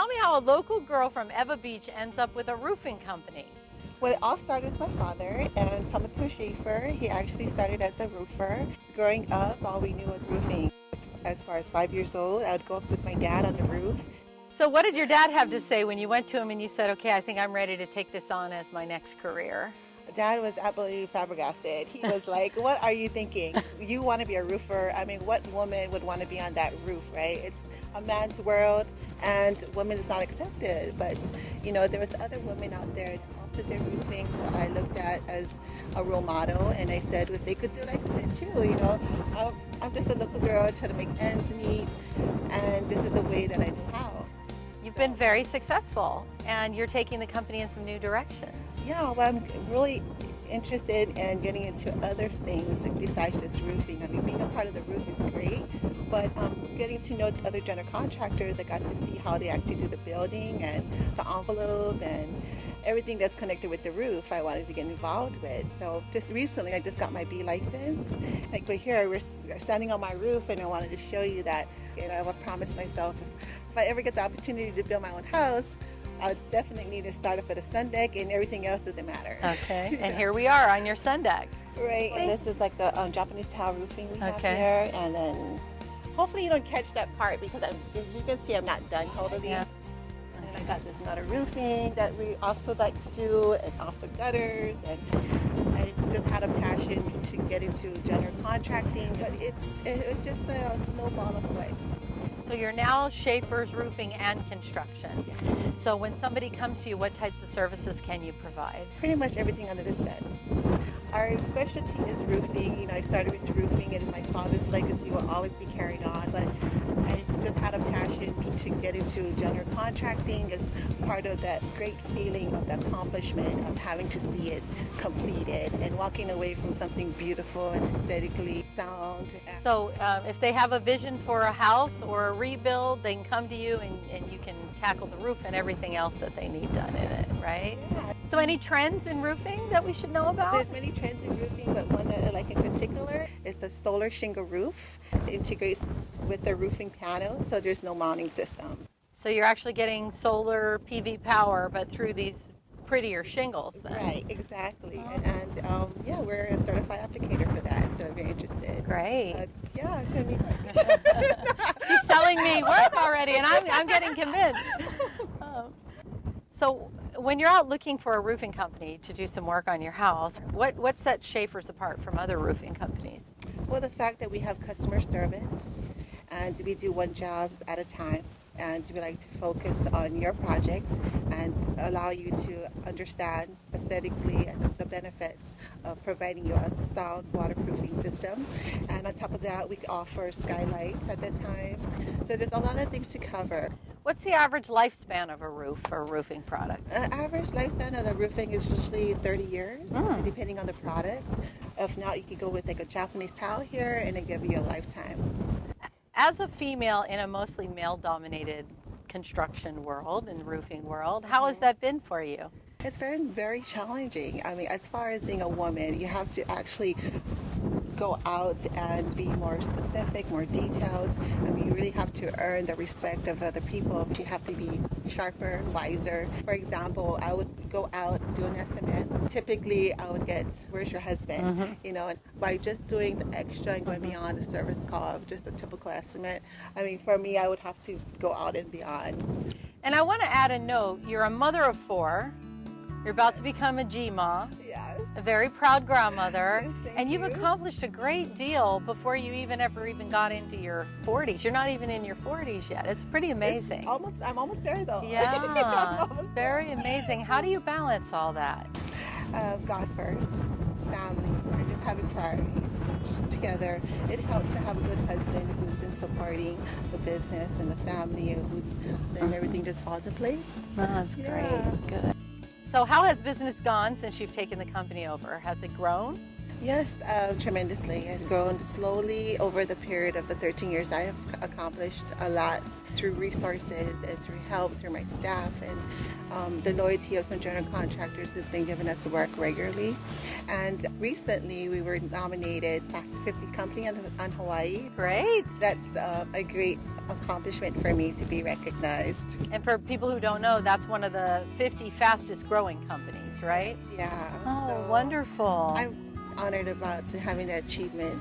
tell me how a local girl from Eva Beach ends up with a roofing company. Well, it all started with my father, and Thomas Schaefer. He actually started as a roofer. Growing up, all we knew was roofing. As far as 5 years old, I would go up with my dad on the roof. So what did your dad have to say when you went to him and you said, okay, I think I'm ready to take this on as my next career? Dad was absolutely flabbergasted. He was like, what are you thinking? You want to be a roofer? I mean, what woman would want to be on that roof, right? It's a man's world, and women is not accepted. But, you know, there was other women out there that also did roofing who I looked at as a role model, and I said, if they could do it, I could do it too, you know. I'm just a local girl trying to make ends meet, and this is the way that I know how. You've been very successful, and you're taking the company in some new directions. Yeah, well, I'm really interested in getting into other things besides just roofing. I mean, being a part of the roof is great, but getting to know other general contractors, I got to see how they actually do the building and the envelope and everything that's connected with the roof. I wanted to get involved with. So just recently, I just got my B license. Like right here, we're standing on my roof, and I wanted to show you that, you know, I've promised myself if I ever get the opportunity to build my own house, I would definitely need to start off with a sun deck, and everything else doesn't matter. Okay, and here we are on your sun deck. Right, and this is like the Japanese tile roofing we have Okay. here, and then hopefully you don't catch that part because as you can see, I'm not done totally. Yeah. And I got this another roofing that we also like to do, and also gutters, and I just had a passion to get into general contracting, but it was just a snowball effect. So you're now Shafers Roofing and Construction. So when somebody comes to you, what types of services can you provide? Pretty much everything under the sun. Our specialty is roofing. You know, I started with roofing, and my father's legacy will always be carried on, but I just had a passion to get into general contracting as part of that great feeling of the accomplishment of having to see it completed and walking away from something beautiful and aesthetically sound. So if they have a vision for a house or a rebuild, they can come to you and you can tackle the roof and everything else that they need done in it, right? Yeah. So any trends in roofing that we should know about? There's many trends in roofing, but one that I like in particular is the solar shingle roof. It integrates with the roofing panel, so there's no mounting system. So you're actually getting solar PV power, but through these prettier shingles then. Right, exactly. And yeah, we're a certified applicator for that, so I'm very interested. Great. Yeah, send me. She's telling me work already, and I'm getting convinced. So when you're out looking for a roofing company to do some work on your house, what sets Shafers apart from other roofing companies? Well, the fact that we have customer service, and we do one job at a time, and we like to focus on your project and allow you to understand aesthetically the benefits of providing you a sound waterproofing system. And on top of that, we offer skylights at that time. So there's a lot of things to cover. What's the average lifespan of a roof for roofing products? Average lifespan of the roofing is usually 30 years, depending on the product. If not, you can go with like a Japanese tile here, and it give you a lifetime. As a female in a mostly male-dominated construction world and roofing world, how has that been for you? It's very, very challenging. I mean, as far as being a woman, you have to actually go out and be more specific, more detailed. I mean, you really have to earn the respect of other people. You have to be sharper, wiser. For example, I would go out, do an estimate. Typically, I would get, where's your husband? You know, and by just doing the extra and going beyond the service call of just a typical estimate, I mean, for me, I would have to go out and beyond. And I want to add a note. You're a mother of 4. You're about to become a GMA, Yes. a very proud grandmother, Yes, thank and you've you. accomplished a great deal before you ever got into your 40s. You're not even in your 40s yet. It's pretty amazing. I'm almost there though. Yeah, I'm almost very amazing. How do you balance all that? God first, family, and just having priorities together. It helps to have a good husband who's been supporting the business and the family, and then everything just falls in place. Oh, that's Yeah. great. Good. So how has business gone since you've taken the company over? Has it grown? Yes, tremendously. I've grown slowly over the period of the 13 years. I have accomplished a lot through resources and through help through my staff, and the loyalty of some general contractors has been giving us work regularly. And recently we were nominated Fast 50 Company on Hawaii. Great. That's a great accomplishment for me to be recognized. And for people who don't know, that's one of the 50 fastest growing companies, right? Yeah. Oh, so wonderful. I'm honored about having that achievement.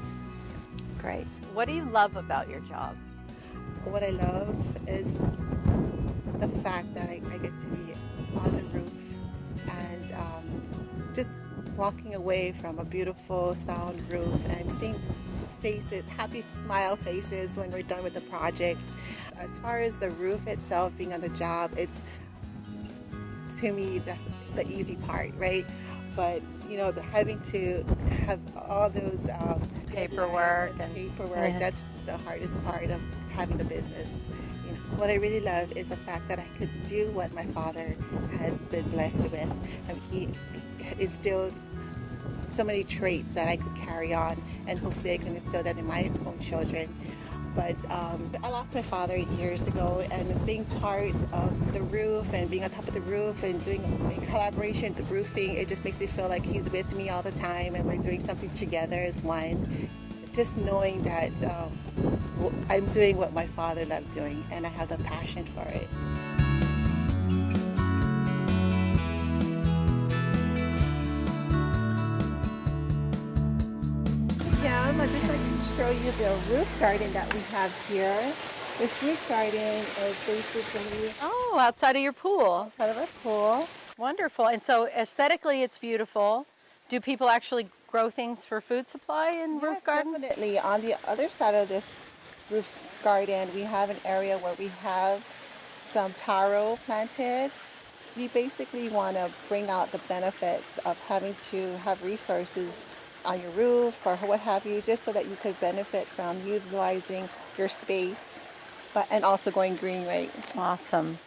Great. What do you love about your job? What I love is the fact that I get to be on the roof and just walking away from a beautiful sound roof and seeing faces, happy smile faces when we're done with the project. As far as the roof itself being on the job, it's, to me, that's the easy part, right? But having to have all those Paperwork and and paperwork, yeah. that's the hardest part of having the business. What I really love is the fact that I could do what my father has been blessed with. He instilled so many traits that I could carry on, and hopefully I can instill that in my own children. But I lost my father 8 years ago, and being part of the roof and being on top of the roof and doing in collaboration with the roofing, it just makes me feel like he's with me all the time and we're doing something together as one. Just knowing that I'm doing what my father loved doing and I have the passion for it. Yeah, I'd just like to show you the roof garden that we have here. This roof garden is basically Oh, outside of your pool. out of a pool. Wonderful. And so aesthetically, it's beautiful. Do people actually grow things for food supply in roof Yes, gardens? definitely. On the other side of this roof garden, we have an area where we have some taro planted. We basically want to bring out the benefits of having to have resources on your roof or what have you, just so that you could benefit from utilizing your space, but and also going green, right? Awesome.